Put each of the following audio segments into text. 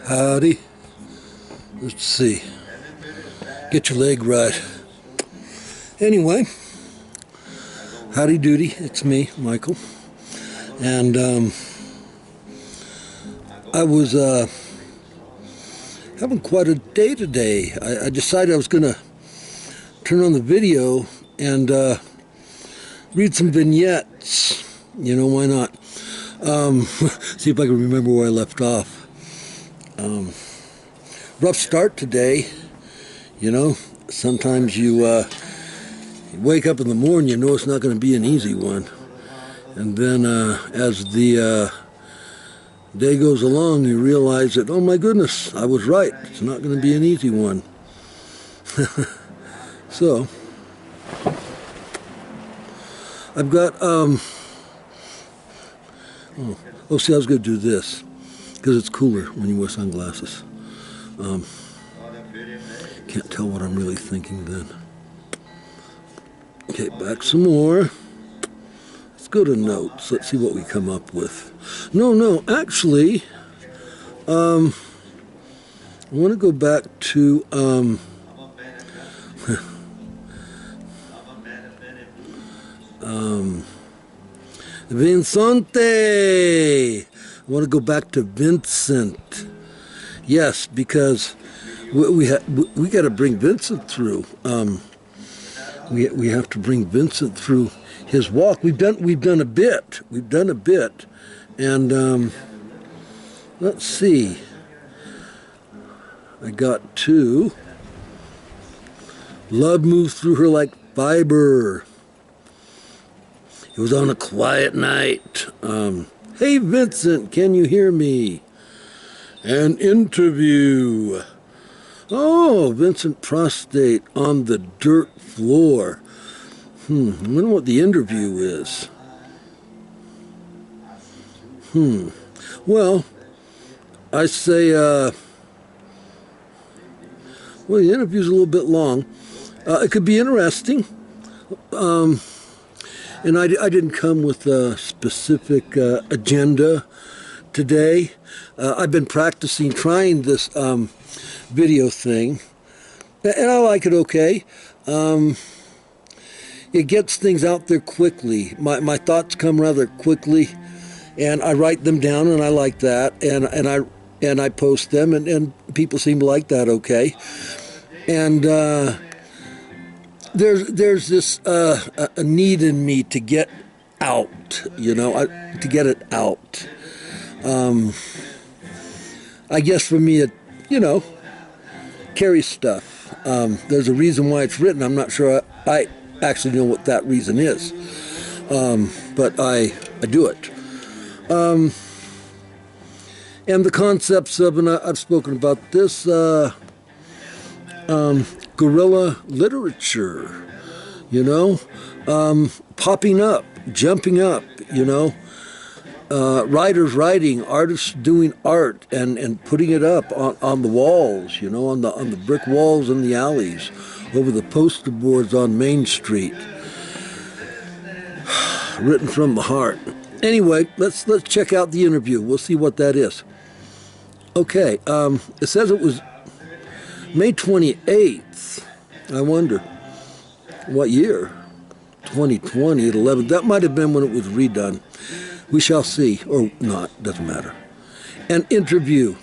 Howdy. Let's see. Get your leg right. Anyway, howdy doody. It's me, Michael. And I was having quite a day today. I decided I was going to turn on the video and read some vignettes. You know, why not? See if I can remember where I left off. Rough start today. You know, sometimes you wake up in the morning, you know it's not going to be an easy one. And then as the day goes along, you realize that, oh my goodness, I was right. It's not going to be an easy one. So, I've got, see, I was going to do this, because it's cooler when you wear sunglasses. Can't tell what I'm really thinking then. Okay, back some more. Let's go to notes. Let's see what we come up with. No, actually, I want to go back to, Vincent. I want to go back to Vincent. Yes, because we got to bring Vincent through. We have to bring Vincent through his walk. We've done a bit, and let's see. I got two. Love moves through her like fiber. It was on a quiet night. Hey Vincent, can you hear me? An interview. Oh, Vincent prostate on the dirt floor. I wonder what the interview is. Well, I say, well, the interview's a little bit long. It could be interesting. And I didn't come with a specific agenda today. I've been practicing trying this video thing, and I like it okay. It gets things out there quickly. My thoughts come rather quickly, and I write them down, and I like that, and I post them, and people seem to like that okay. And there's this a need in me to get out, you know, to get it out. I guess for me, it, you know, carries stuff. There's a reason why it's written. I'm not sure I actually know what that reason is, but I do it. And the concepts of, and I've spoken about this, guerrilla literature, you know, popping up, jumping up, you know, writers writing, artists doing art and putting it up on the walls, you know, on the brick walls in the alleys, over the poster boards on Main Street. Written from the heart. Anyway, let's check out the interview. We'll see what that is. Okay, it says it was May 28th. I wonder what year? 2020 at 11. That might have been when it was redone. We shall see, or not, doesn't matter. An interview,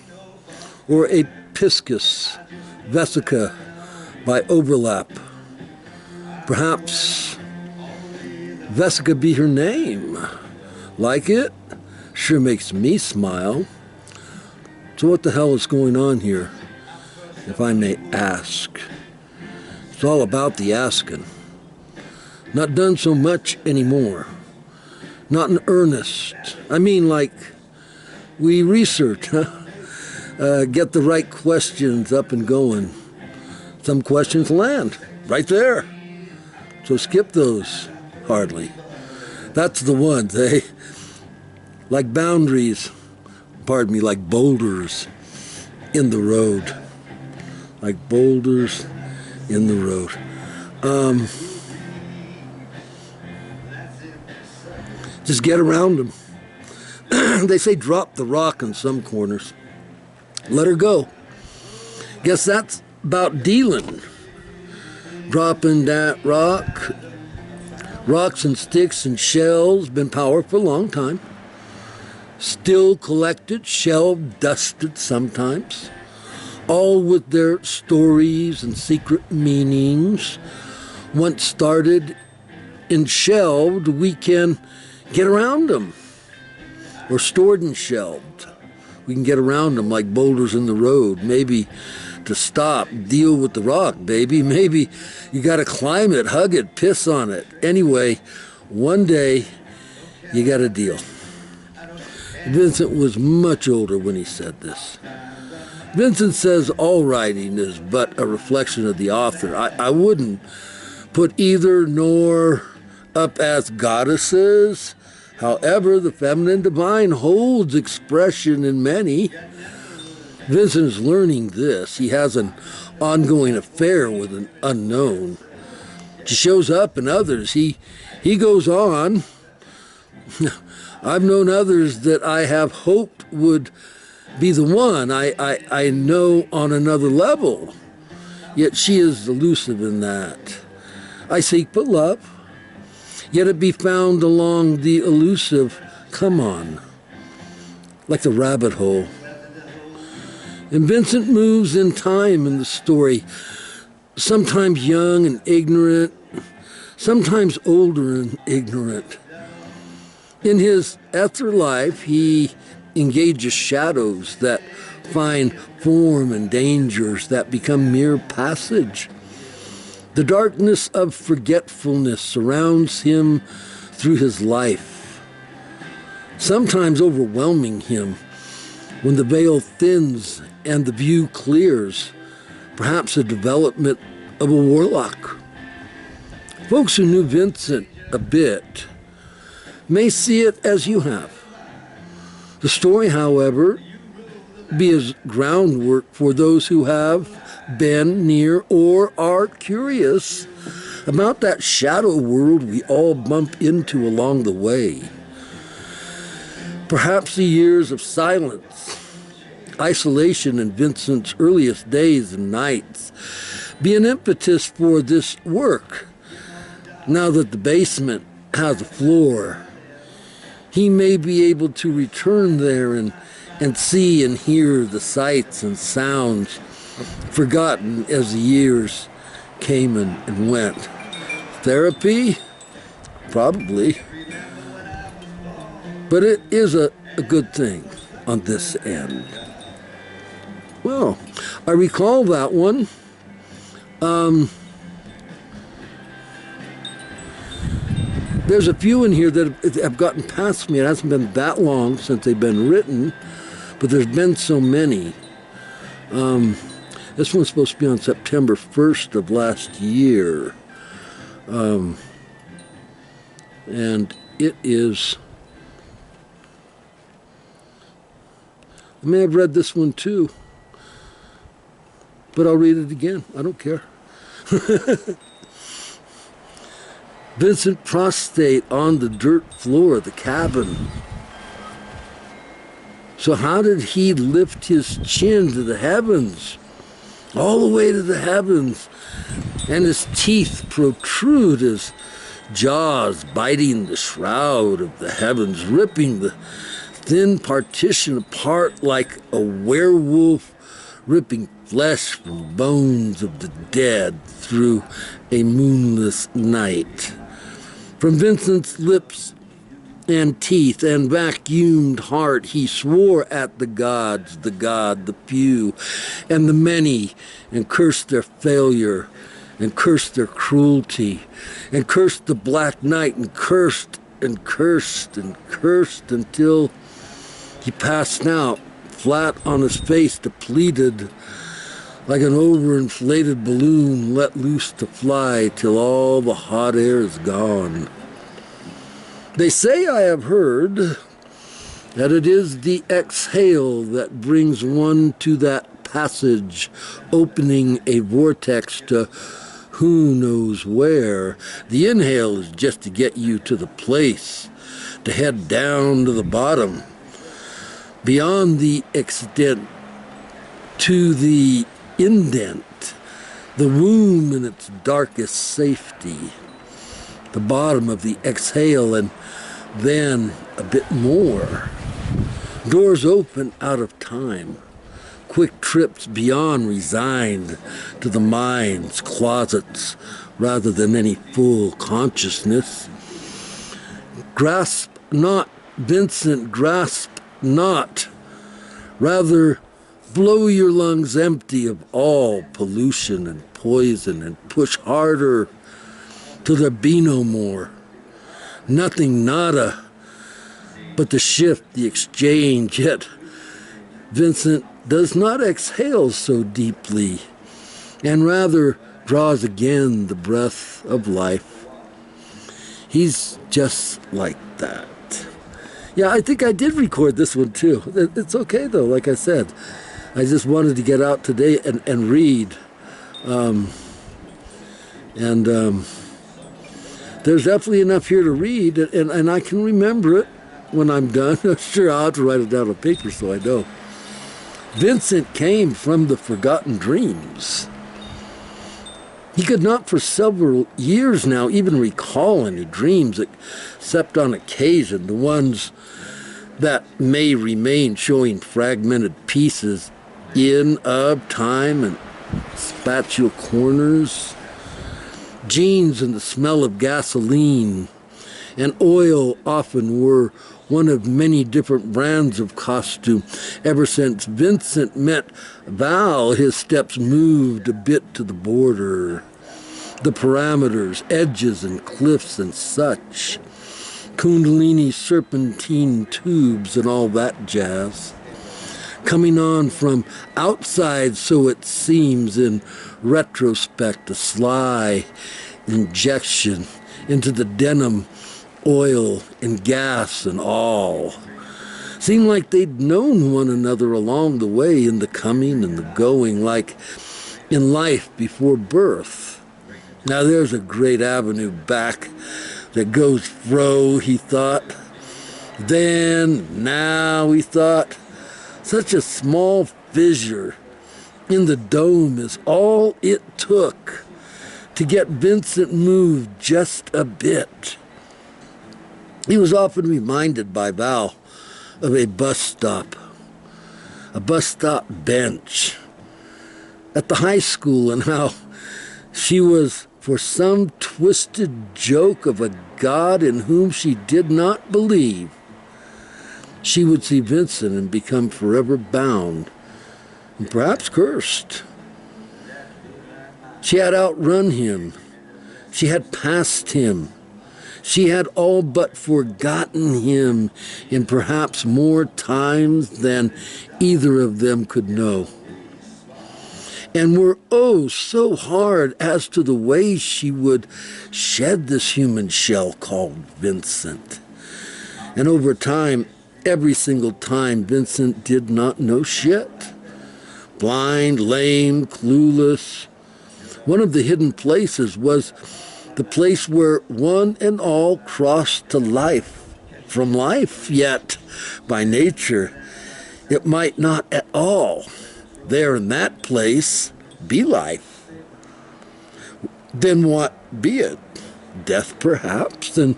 or a piscus vesica by overlap. Perhaps Vesica be her name. Like it? Sure makes me smile. So what the hell is going on here, if I may ask? It's all about the asking. Not done so much anymore. Not in earnest. I mean, like, we research, huh? Get the right questions up and going. Some questions land right there. So skip those, hardly. That's the ones, eh? Like boundaries, pardon me, like boulders in the road. Like boulders in the road. Just get around them. They say drop the rock in some corners. Let her go. Guess that's about dealing. Dropping that rock. Rocks and sticks and shells, been powerful a long time. Still collected, shelved, dusted sometimes. All with their stories and secret meanings. Once started and shelved, we can get around them. Or stored and shelved. We can get around them like boulders in the road. Maybe to stop, deal with the rock, baby. Maybe you got to climb it, hug it, piss on it. Anyway, one day you got to deal. Vincent was much older when he said this. Vincent says all writing is but a reflection of the author. I wouldn't put either nor up as goddesses. However, the feminine divine holds expression in many. Vincent is learning this. He has an ongoing affair with an unknown. She shows up in others. He goes on. I've known others that I have hoped would be the one I know on another level. Yet she is elusive in that. I seek but love. Yet it be found along the elusive come on, like the rabbit hole. And Vincent moves in time in the story, sometimes young and ignorant, sometimes older and ignorant. In his afterlife, he engages shadows that find form and dangers that become mere passage. The darkness of forgetfulness surrounds him through his life, sometimes overwhelming him when the veil thins and the view clears, perhaps a development of a warlock. Folks who knew Vincent a bit may see it as you have. The story, however, be as groundwork for those who have been near or are curious about that shadow world we all bump into along the way. Perhaps the years of silence, isolation in Vincent's earliest days and nights be an impetus for this work. Now that the basement has a floor, he may be able to return there and see and hear the sights and sounds forgotten as the years came and went. Therapy? Probably. But it is a good thing on this end. Well, I recall that one. There's a few in here that have gotten past me. It hasn't been that long since they've been written, but there's been so many. This one's supposed to be on September 1st of last year. And it is... I may have read this one too, but I'll read it again. I don't care. Vincent prostrate on the dirt floor of the cabin. So how did he lift his chin to the heavens? All the way to the heavens. And his teeth protrude, his jaws biting the shroud of the heavens, ripping the thin partition apart like a werewolf ripping flesh from bones of the dead through a moonless night. From Vincent's lips and teeth and vacuumed heart, he swore at the gods, the God, the few, and the many, and cursed their failure, and cursed their cruelty, and cursed the black night, and cursed and cursed and cursed until he passed out, flat on his face, depleted, like an overinflated balloon let loose to fly till all the hot air is gone. They say, I have heard, that it is the exhale that brings one to that passage, opening a vortex to who knows where. The inhale is just to get you to the place, to head down to the bottom, beyond the extent to the indent, the womb in its darkest safety, the bottom of the exhale, and then a bit more. Doors open out of time, quick trips beyond resigned to the mind's closets rather than any full consciousness. Grasp not, Vincent, grasp not. Rather, blow your lungs empty of all pollution and poison and push harder till there be no more. Nothing, nada, but the shift, the exchange. Yet Vincent does not exhale so deeply, and rather draws again the breath of life. He's just like that. Yeah, I think I did record this one too. It's okay though, like I said. I just wanted to get out today and read. There's definitely enough here to read, and I can remember it when I'm done. Sure, I'll have to write it down on paper so I know. Vincent came from the forgotten dreams. He could not for several years now even recall any dreams, except on occasion, the ones that may remain showing fragmented pieces in of time and spatial corners. Jeans and the smell of gasoline and oil often were one of many different brands of costume. Ever since Vincent met Val, his steps moved a bit to the border, the parameters, edges and cliffs and such, Kundalini serpentine tubes and all that jazz. Coming on from outside, so it seems in retrospect, a sly injection into the denim, oil and gas and all. Seemed like they'd known one another along the way, in the coming and the going, like in life before birth. Now there's a great avenue back that goes fro, he thought. Then, now, he thought, such a small fissure in the dome is all it took to get Vincent moved just a bit. He was often reminded by Val of a bus stop bench at the high school, and how she was, for some twisted joke of a God in whom she did not believe, she would see Vincent and become forever bound, and perhaps cursed. She had outrun him. She had passed him. She had all but forgotten him in perhaps more times than either of them could know. And were oh so hard as to the way she would shed this human shell called Vincent. And over time, every single time, Vincent did not know shit. Blind, lame, clueless. One of the hidden places was the place where one and all crossed to life from life, yet by nature it might not at all there in that place be life. Then what be it? Death perhaps? And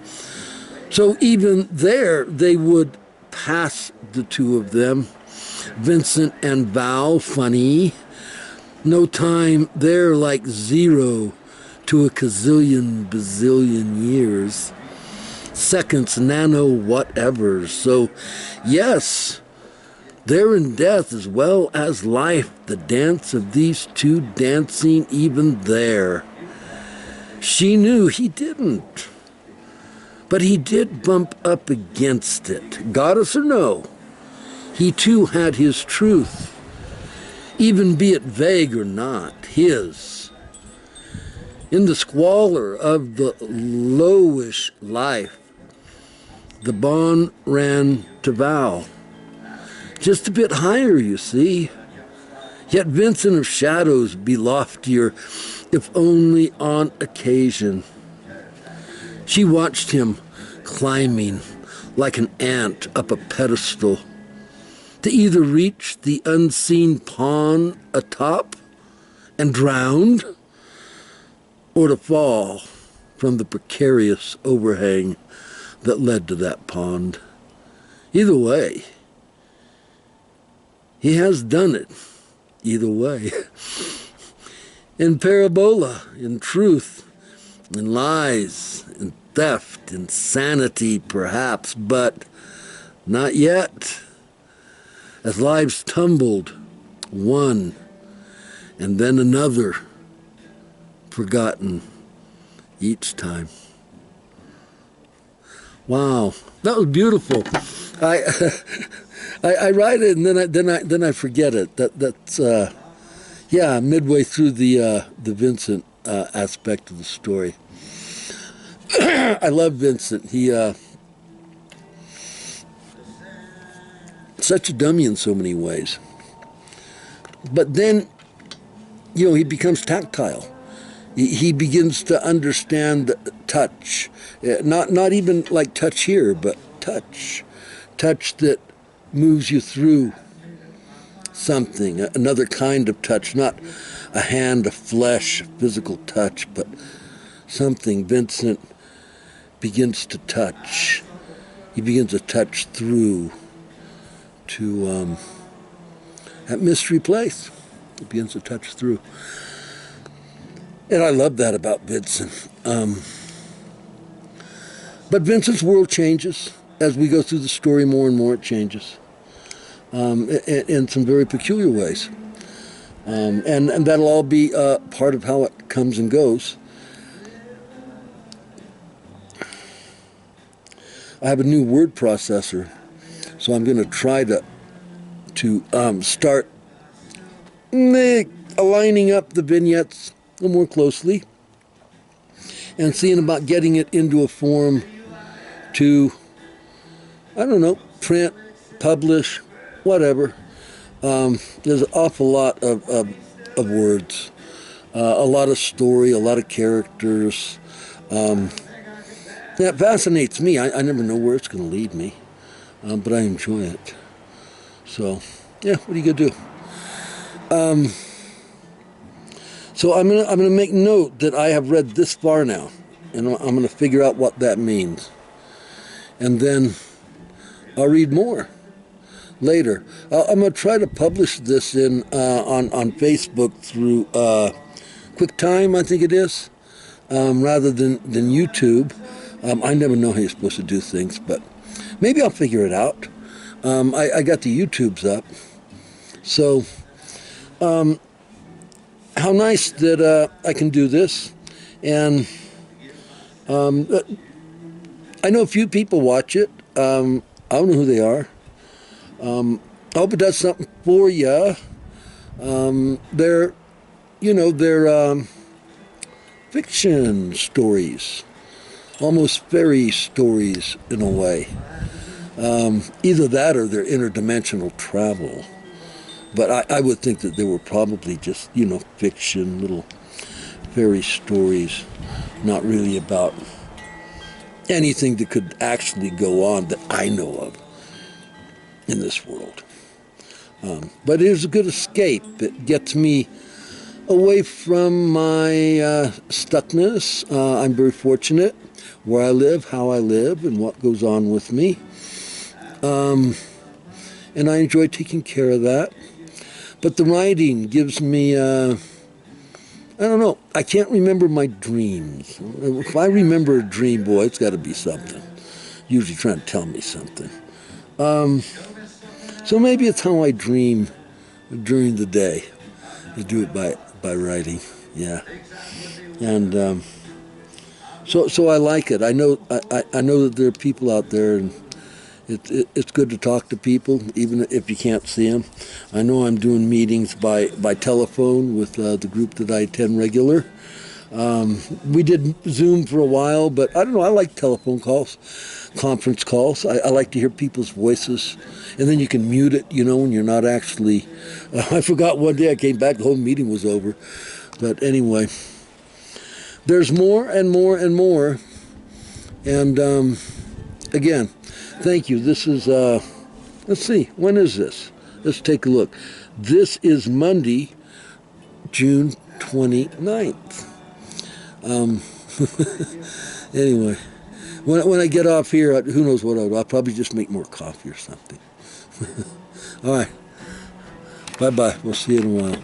so even there they would pass, the two of them, Vincent and Val, funny. No time there like zero to a bazillion years. Seconds, nano, whatever. So, yes, there in death as well as life, the dance of these two dancing even there. She knew he didn't, but he did bump up against it. Goddess or no, he too had his truth, even be it vague or not, his. In the squalor of the lowish life, the bond ran to Val. Just a bit higher, you see. Yet Vincent of shadows be loftier, if only on occasion. She watched him climbing like an ant up a pedestal, to either reach the unseen pond atop and drown, or to fall from the precarious overhang that led to that pond. Either way, he has done it. Either way. In parabola, in truth, in lies, in theft, in sanity perhaps, but not yet. As lives tumbled, one and then another, forgotten each time. Wow, that was beautiful. I write it and then I forget it. That's yeah, midway through the Vincent aspect of the story. I love Vincent. He such a dummy in so many ways. But then, you know, he becomes tactile. He begins to understand touch. Not even like touch here, but touch. Touch that moves you through something, another kind of touch, not a hand, a flesh, physical touch, but something Vincent begins to touch. He begins to touch through to that mystery place. He begins to touch through. And I love that about Vincent. But Vincent's world changes. As we go through the story more and more, it changes. In some very peculiar ways. And that'll all be part of how it comes and goes. I have a new word processor, so I'm going to try to start aligning up the vignettes a little more closely and seeing about getting it into a form to, I don't know, print, publish, whatever. There's an awful lot of words, a lot of story, a lot of characters. That fascinates me. I never know where it's going to lead me, but I enjoy it. So, yeah, what are you going to do? So I'm gonna make note that I have read this far now, and I'm going to figure out what that means, and then I'll read more later. I'm going to try to publish this in on Facebook through QuickTime, I think it is, rather than YouTube. I never know how you're supposed to do things, but maybe I'll figure it out. I got the YouTubes up, so how nice that I can do this, and I know a few people watch it. I don't know who they are. I hope it does something for you. They're fiction stories, almost fairy stories in a way. Either that or they're interdimensional travel. But I would think that they were probably just, fiction, little fairy stories, not really about anything that could actually go on that I know of in this world. But it is a good escape. It gets me away from my stuckness. I'm very fortunate where I live, how I live, and what goes on with me. And I enjoy taking care of that. But the writing gives me, I don't know, I can't remember my dreams. If I remember a dream, boy, it's got to be something. Usually trying to tell me something. So maybe it's how I dream during the day. I do it by writing, yeah. And so I like it. I know that there are people out there, and it's good to talk to people, even if you can't see them. I know I'm doing meetings by telephone with the group that I attend regular. We did Zoom for a while, but I don't know, I like telephone calls, conference calls. I like to hear people's voices, and then you can mute it, when you're not actually... I forgot one day I came back, the whole meeting was over. But anyway, there's more and more and more. And again, thank you. This is, let's see, when is this? Let's take a look. This is Monday, June 29th. Anyway, when I get off here, who knows what I'll probably just make more coffee or something. All right. Bye-bye. We'll see you in a while.